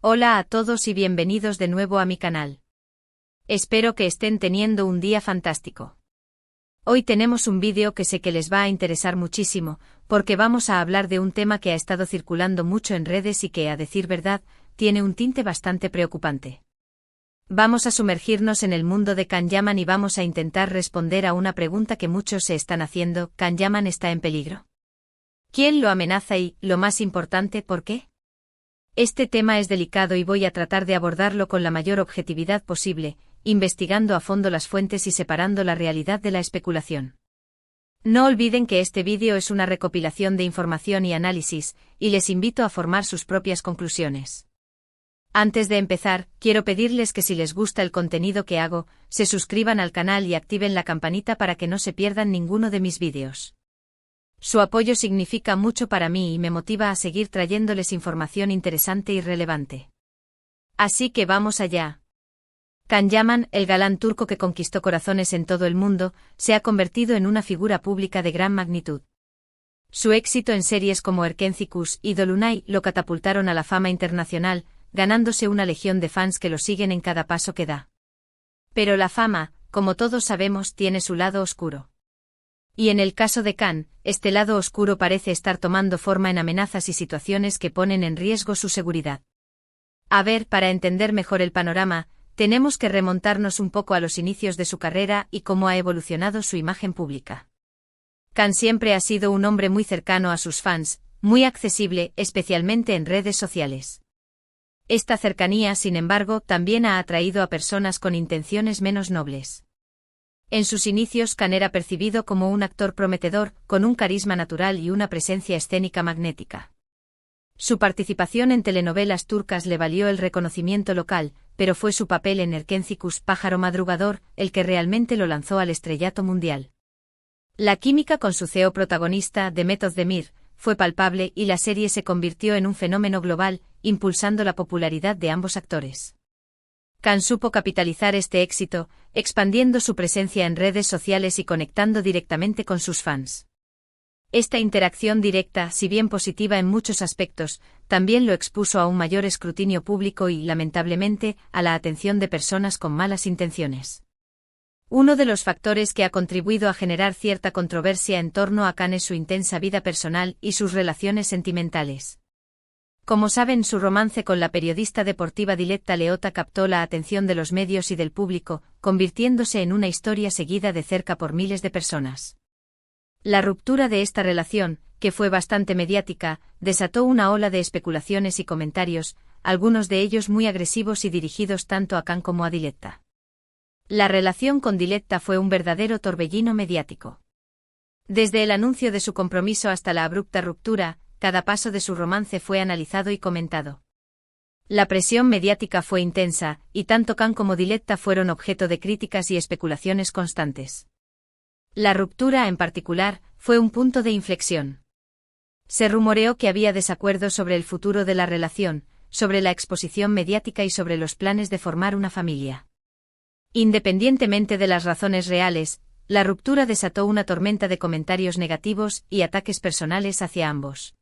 Hola a todos y bienvenidos de nuevo a mi canal. Espero que estén teniendo un día fantástico. Hoy tenemos un vídeo que sé que les va a interesar muchísimo, porque vamos a hablar de un tema que ha estado circulando mucho en redes y que, a decir verdad, tiene un tinte bastante preocupante. Vamos a sumergirnos en el mundo de Can Yaman y vamos a intentar responder a una pregunta que muchos se están haciendo: ¿Can Yaman está en peligro? ¿Quién lo amenaza y, lo más importante, por qué? Este tema es delicado y voy a tratar de abordarlo con la mayor objetividad posible, investigando a fondo las fuentes y separando la realidad de la especulación. No olviden que este vídeo es una recopilación de información y análisis, y les invito a formar sus propias conclusiones. Antes de empezar, quiero pedirles que si les gusta el contenido que hago, se suscriban al canal y activen la campanita para que no se pierdan ninguno de mis vídeos. Su apoyo significa mucho para mí y me motiva a seguir trayéndoles información interesante y relevante. Así que vamos allá. Can Yaman, el galán turco que conquistó corazones en todo el mundo, se ha convertido en una figura pública de gran magnitud. Su éxito en series como Erkenci y Dolunay lo catapultaron a la fama internacional, ganándose una legión de fans que lo siguen en cada paso que da. Pero la fama, como todos sabemos, tiene su lado oscuro. Y en el caso de Can, este lado oscuro parece estar tomando forma en amenazas y situaciones que ponen en riesgo su seguridad. A ver, para entender mejor el panorama, tenemos que remontarnos un poco a los inicios de su carrera y cómo ha evolucionado su imagen pública. Can siempre ha sido un hombre muy cercano a sus fans, muy accesible, especialmente en redes sociales. Esta cercanía, sin embargo, también ha atraído a personas con intenciones menos nobles. En sus inicios, Can era percibido como un actor prometedor, con un carisma natural y una presencia escénica magnética. Su participación en telenovelas turcas le valió el reconocimiento local, pero fue su papel en Erkenci Pájaro Madrugador el que realmente lo lanzó al estrellato mundial. La química con su CEO protagonista, Demet Özdemir, fue palpable y la serie se convirtió en un fenómeno global, impulsando la popularidad de ambos actores. Can supo capitalizar este éxito, expandiendo su presencia en redes sociales y conectando directamente con sus fans. Esta interacción directa, si bien positiva en muchos aspectos, también lo expuso a un mayor escrutinio público y, lamentablemente, a la atención de personas con malas intenciones. Uno de los factores que ha contribuido a generar cierta controversia en torno a Can es su intensa vida personal y sus relaciones sentimentales. Como saben, su romance con la periodista deportiva Diletta Leotta captó la atención de los medios y del público, convirtiéndose en una historia seguida de cerca por miles de personas. La ruptura de esta relación, que fue bastante mediática, desató una ola de especulaciones y comentarios, algunos de ellos muy agresivos y dirigidos tanto a Can como a Diletta. La relación con Diletta fue un verdadero torbellino mediático. Desde el anuncio de su compromiso hasta la abrupta ruptura, cada paso de su romance fue analizado y comentado. La presión mediática fue intensa, y tanto Can como Diletta fueron objeto de críticas y especulaciones constantes. La ruptura, en particular, fue un punto de inflexión. Se rumoreó que había desacuerdos sobre el futuro de la relación, sobre la exposición mediática y sobre los planes de formar una familia. Independientemente de las razones reales, la ruptura desató una tormenta de comentarios negativos y ataques personales hacia ambos.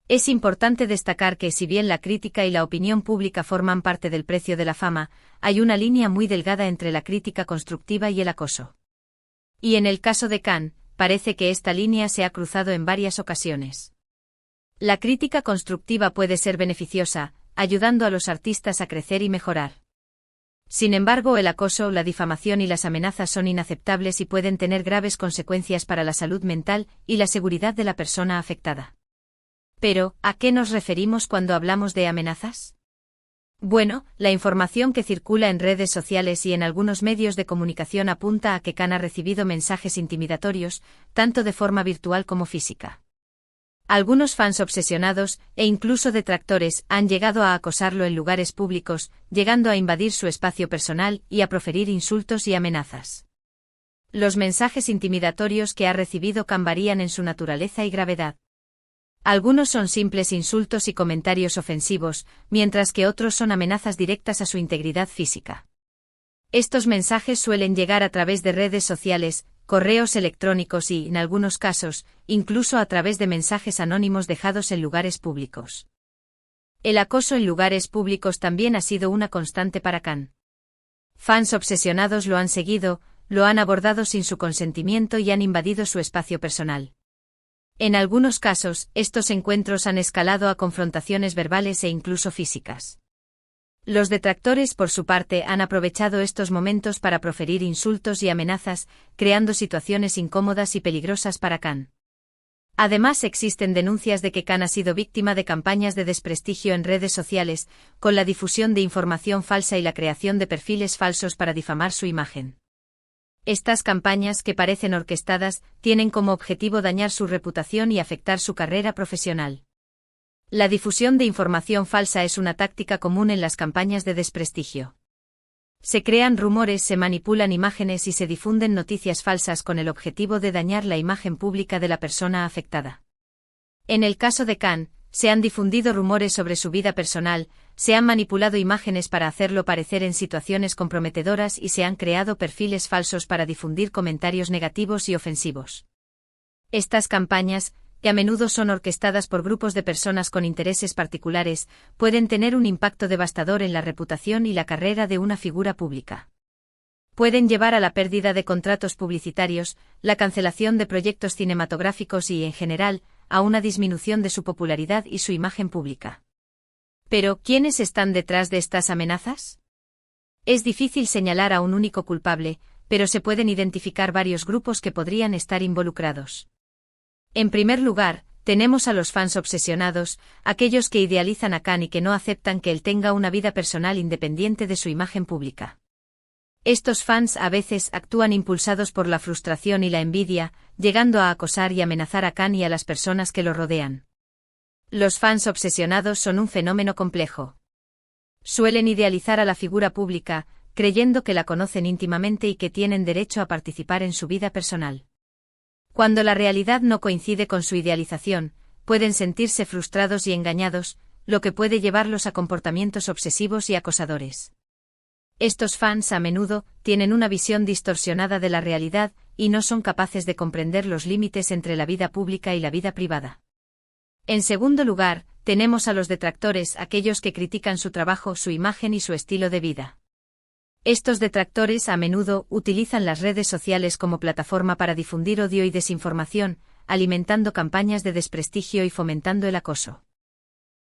Es importante destacar que, si bien la crítica y la opinión pública forman parte del precio de la fama, hay una línea muy delgada entre la crítica constructiva y el acoso. Y en el caso de Can, parece que esta línea se ha cruzado en varias ocasiones. La crítica constructiva puede ser beneficiosa, ayudando a los artistas a crecer y mejorar. Sin embargo, el acoso, la difamación y las amenazas son inaceptables y pueden tener graves consecuencias para la salud mental y la seguridad de la persona afectada. Pero, ¿a qué nos referimos cuando hablamos de amenazas? Bueno, la información que circula en redes sociales y en algunos medios de comunicación apunta a que Can ha recibido mensajes intimidatorios, tanto de forma virtual como física. Algunos fans obsesionados, e incluso detractores, han llegado a acosarlo en lugares públicos, llegando a invadir su espacio personal y a proferir insultos y amenazas. Los mensajes intimidatorios que ha recibido Can varían en su naturaleza y gravedad. Algunos son simples insultos y comentarios ofensivos, mientras que otros son amenazas directas a su integridad física. Estos mensajes suelen llegar a través de redes sociales, correos electrónicos y, en algunos casos, incluso a través de mensajes anónimos dejados en lugares públicos. El acoso en lugares públicos también ha sido una constante para Khan. Fans obsesionados lo han seguido, lo han abordado sin su consentimiento y han invadido su espacio personal. En algunos casos, estos encuentros han escalado a confrontaciones verbales e incluso físicas. Los detractores, por su parte, han aprovechado estos momentos para proferir insultos y amenazas, creando situaciones incómodas y peligrosas para Khan. Además, existen denuncias de que Khan ha sido víctima de campañas de desprestigio en redes sociales, con la difusión de información falsa y la creación de perfiles falsos para difamar su imagen. Estas campañas, que parecen orquestadas, tienen como objetivo dañar su reputación y afectar su carrera profesional. La difusión de información falsa es una táctica común en las campañas de desprestigio. Se crean rumores, se manipulan imágenes y se difunden noticias falsas con el objetivo de dañar la imagen pública de la persona afectada. En el caso de Khan, se han difundido rumores sobre su vida personal, se han manipulado imágenes para hacerlo parecer en situaciones comprometedoras y se han creado perfiles falsos para difundir comentarios negativos y ofensivos. Estas campañas, que a menudo son orquestadas por grupos de personas con intereses particulares, pueden tener un impacto devastador en la reputación y la carrera de una figura pública. Pueden llevar a la pérdida de contratos publicitarios, la cancelación de proyectos cinematográficos y, en general, a una disminución de su popularidad y su imagen pública. Pero, ¿quiénes están detrás de estas amenazas? Es difícil señalar a un único culpable, pero se pueden identificar varios grupos que podrían estar involucrados. En primer lugar, tenemos a los fans obsesionados, aquellos que idealizan a Khan y que no aceptan que él tenga una vida personal independiente de su imagen pública. Estos fans a veces actúan impulsados por la frustración y la envidia, llegando a acosar y amenazar a Khan y a las personas que lo rodean. Los fans obsesionados son un fenómeno complejo. Suelen idealizar a la figura pública, creyendo que la conocen íntimamente y que tienen derecho a participar en su vida personal. Cuando la realidad no coincide con su idealización, pueden sentirse frustrados y engañados, lo que puede llevarlos a comportamientos obsesivos y acosadores. Estos fans a menudo tienen una visión distorsionada de la realidad y no son capaces de comprender los límites entre la vida pública y la vida privada. En segundo lugar, tenemos a los detractores, aquellos que critican su trabajo, su imagen y su estilo de vida. Estos detractores a menudo utilizan las redes sociales como plataforma para difundir odio y desinformación, alimentando campañas de desprestigio y fomentando el acoso.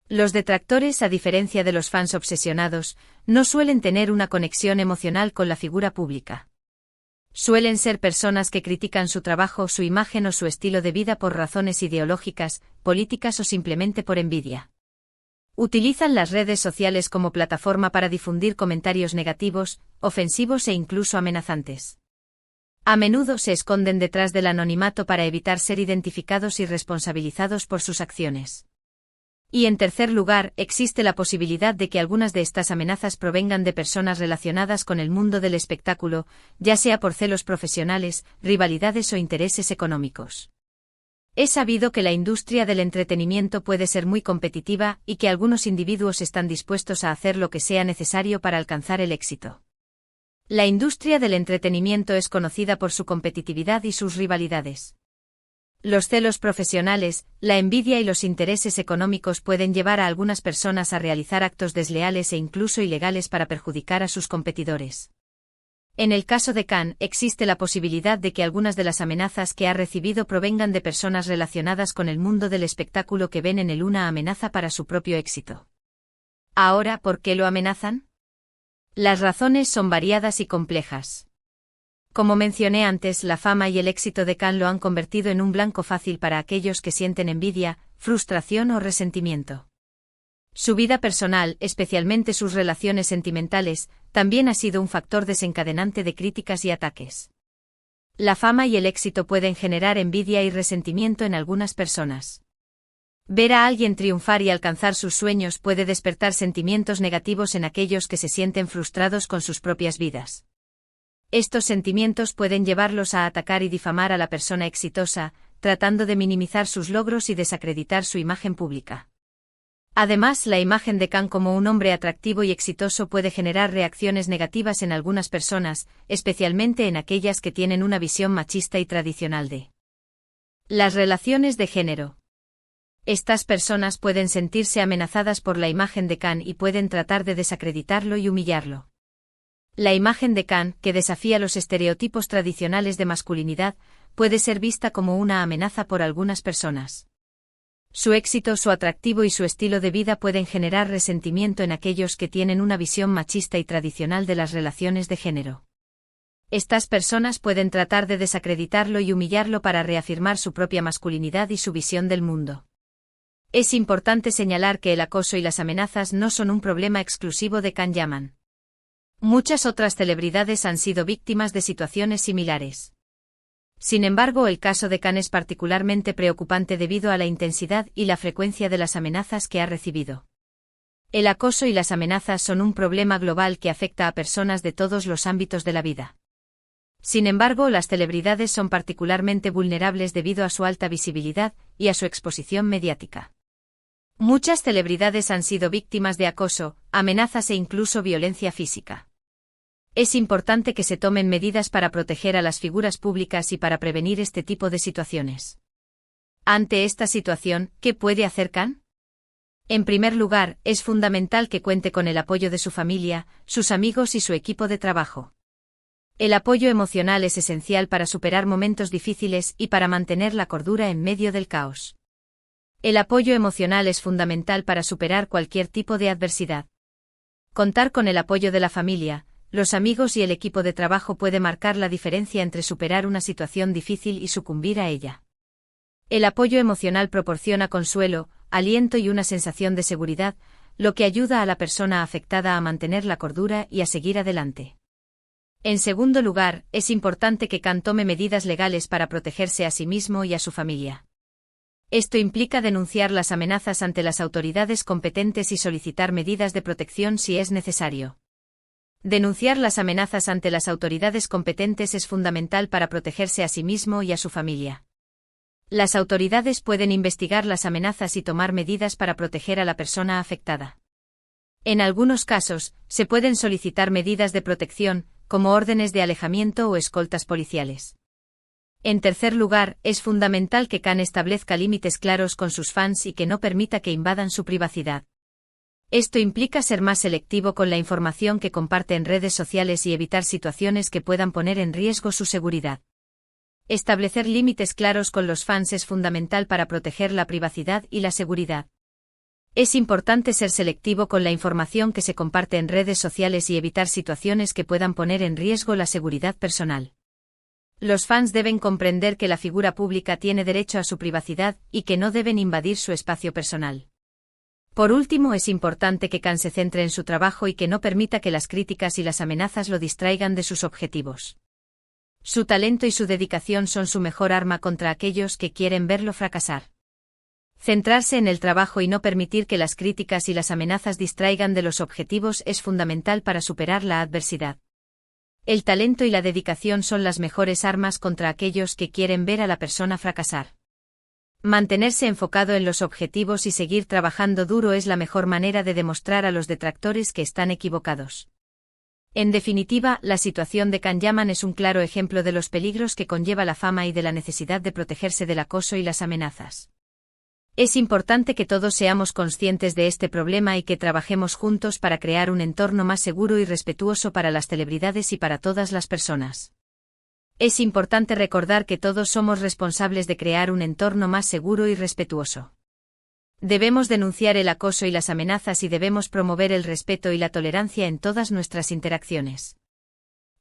Los detractores, a diferencia de los fans obsesionados, no suelen tener una conexión emocional con la figura pública. Suelen ser personas que critican su trabajo, su imagen o su estilo de vida por razones ideológicas, políticas o simplemente por envidia. Utilizan las redes sociales como plataforma para difundir comentarios negativos, ofensivos e incluso amenazantes. A menudo se esconden detrás del anonimato para evitar ser identificados y responsabilizados por sus acciones. Y en tercer lugar, existe la posibilidad de que algunas de estas amenazas provengan de personas relacionadas con el mundo del espectáculo, ya sea por celos profesionales, rivalidades o intereses económicos. Es sabido que la industria del entretenimiento puede ser muy competitiva y que algunos individuos están dispuestos a hacer lo que sea necesario para alcanzar el éxito. La industria del entretenimiento es conocida por su competitividad y sus rivalidades. Los celos profesionales, la envidia y los intereses económicos pueden llevar a algunas personas a realizar actos desleales e incluso ilegales para perjudicar a sus competidores. En el caso de Khan, existe la posibilidad de que algunas de las amenazas que ha recibido provengan de personas relacionadas con el mundo del espectáculo que ven en él una amenaza para su propio éxito. Ahora, ¿por qué lo amenazan? Las razones son variadas y complejas. Como mencioné antes, la fama y el éxito de Khan lo han convertido en un blanco fácil para aquellos que sienten envidia, frustración o resentimiento. Su vida personal, especialmente sus relaciones sentimentales, también ha sido un factor desencadenante de críticas y ataques. La fama y el éxito pueden generar envidia y resentimiento en algunas personas. Ver a alguien triunfar y alcanzar sus sueños puede despertar sentimientos negativos en aquellos que se sienten frustrados con sus propias vidas. Estos sentimientos pueden llevarlos a atacar y difamar a la persona exitosa, tratando de minimizar sus logros y desacreditar su imagen pública. Además, la imagen de Khan como un hombre atractivo y exitoso puede generar reacciones negativas en algunas personas, especialmente en aquellas que tienen una visión machista y tradicional de las relaciones de género. Estas personas pueden sentirse amenazadas por la imagen de Khan y pueden tratar de desacreditarlo y humillarlo. La imagen de Khan, que desafía los estereotipos tradicionales de masculinidad, puede ser vista como una amenaza por algunas personas. Su éxito, su atractivo y su estilo de vida pueden generar resentimiento en aquellos que tienen una visión machista y tradicional de las relaciones de género. Estas personas pueden tratar de desacreditarlo y humillarlo para reafirmar su propia masculinidad y su visión del mundo. Es importante señalar que el acoso y las amenazas no son un problema exclusivo de Khan Yaman. Muchas otras celebridades han sido víctimas de situaciones similares. Sin embargo, el caso de Khan es particularmente preocupante debido a la intensidad y la frecuencia de las amenazas que ha recibido. El acoso y las amenazas son un problema global que afecta a personas de todos los ámbitos de la vida. Sin embargo, las celebridades son particularmente vulnerables debido a su alta visibilidad y a su exposición mediática. Muchas celebridades han sido víctimas de acoso, amenazas e incluso violencia física. Es importante que se tomen medidas para proteger a las figuras públicas y para prevenir este tipo de situaciones. Ante esta situación, ¿qué puede hacer Khan? En primer lugar, es fundamental que cuente con el apoyo de su familia, sus amigos y su equipo de trabajo. El apoyo emocional es esencial para superar momentos difíciles y para mantener la cordura en medio del caos. El apoyo emocional es fundamental para superar cualquier tipo de adversidad. Contar con el apoyo de la familia, los amigos y el equipo de trabajo puede marcar la diferencia entre superar una situación difícil y sucumbir a ella. El apoyo emocional proporciona consuelo, aliento y una sensación de seguridad, lo que ayuda a la persona afectada a mantener la cordura y a seguir adelante. En segundo lugar, es importante que Khan tome medidas legales para protegerse a sí mismo y a su familia. Esto implica denunciar las amenazas ante las autoridades competentes y solicitar medidas de protección si es necesario. Denunciar las amenazas ante las autoridades competentes es fundamental para protegerse a sí mismo y a su familia. Las autoridades pueden investigar las amenazas y tomar medidas para proteger a la persona afectada. En algunos casos, se pueden solicitar medidas de protección, como órdenes de alejamiento o escoltas policiales. En tercer lugar, es fundamental que Khan establezca límites claros con sus fans y que no permita que invadan su privacidad. Esto implica ser más selectivo con la información que comparte en redes sociales y evitar situaciones que puedan poner en riesgo su seguridad. Establecer límites claros con los fans es fundamental para proteger la privacidad y la seguridad. Es importante ser selectivo con la información que se comparte en redes sociales y evitar situaciones que puedan poner en riesgo la seguridad personal. Los fans deben comprender que la figura pública tiene derecho a su privacidad y que no deben invadir su espacio personal. Por último, es importante que Khan se centre en su trabajo y que no permita que las críticas y las amenazas lo distraigan de sus objetivos. Su talento y su dedicación son su mejor arma contra aquellos que quieren verlo fracasar. Centrarse en el trabajo y no permitir que las críticas y las amenazas distraigan de los objetivos es fundamental para superar la adversidad. El talento y la dedicación son las mejores armas contra aquellos que quieren ver a la persona fracasar. Mantenerse enfocado en los objetivos y seguir trabajando duro es la mejor manera de demostrar a los detractores que están equivocados. En definitiva, la situación de Khan Yaman es un claro ejemplo de los peligros que conlleva la fama y de la necesidad de protegerse del acoso y las amenazas. Es importante que todos seamos conscientes de este problema y que trabajemos juntos para crear un entorno más seguro y respetuoso para las celebridades y para todas las personas. Es importante recordar que todos somos responsables de crear un entorno más seguro y respetuoso. Debemos denunciar el acoso y las amenazas y debemos promover el respeto y la tolerancia en todas nuestras interacciones.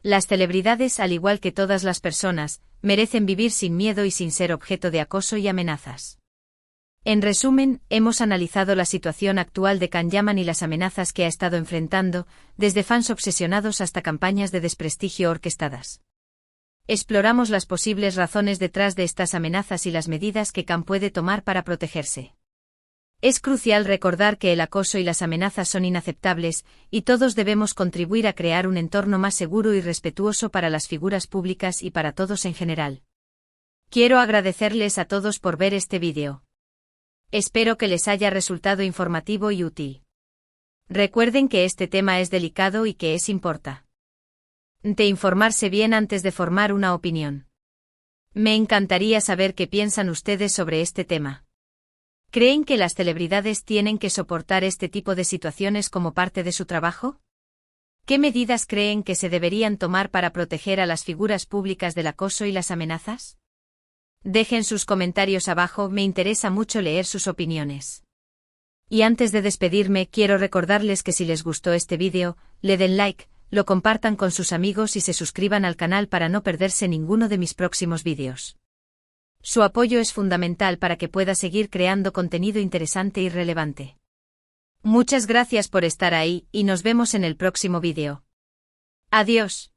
Las celebridades, al igual que todas las personas, merecen vivir sin miedo y sin ser objeto de acoso y amenazas. En resumen, hemos analizado la situación actual de Khan Yaman y las amenazas que ha estado enfrentando, desde fans obsesionados hasta campañas de desprestigio orquestadas. Exploramos las posibles razones detrás de estas amenazas y las medidas que Khan puede tomar para protegerse. Es crucial recordar que el acoso y las amenazas son inaceptables, y todos debemos contribuir a crear un entorno más seguro y respetuoso para las figuras públicas y para todos en general. Quiero agradecerles a todos por ver este vídeo. Espero que les haya resultado informativo y útil. Recuerden que este tema es delicado y que es importante informarse bien antes de formar una opinión. Me encantaría saber qué piensan ustedes sobre este tema. ¿Creen que las celebridades tienen que soportar este tipo de situaciones como parte de su trabajo? ¿Qué medidas creen que se deberían tomar para proteger a las figuras públicas del acoso y las amenazas? Dejen sus comentarios abajo, me interesa mucho leer sus opiniones. Y antes de despedirme, quiero recordarles que si les gustó este vídeo, le den like, lo compartan con sus amigos y se suscriban al canal para no perderse ninguno de mis próximos vídeos. Su apoyo es fundamental para que pueda seguir creando contenido interesante y relevante. Muchas gracias por estar ahí y nos vemos en el próximo vídeo. Adiós.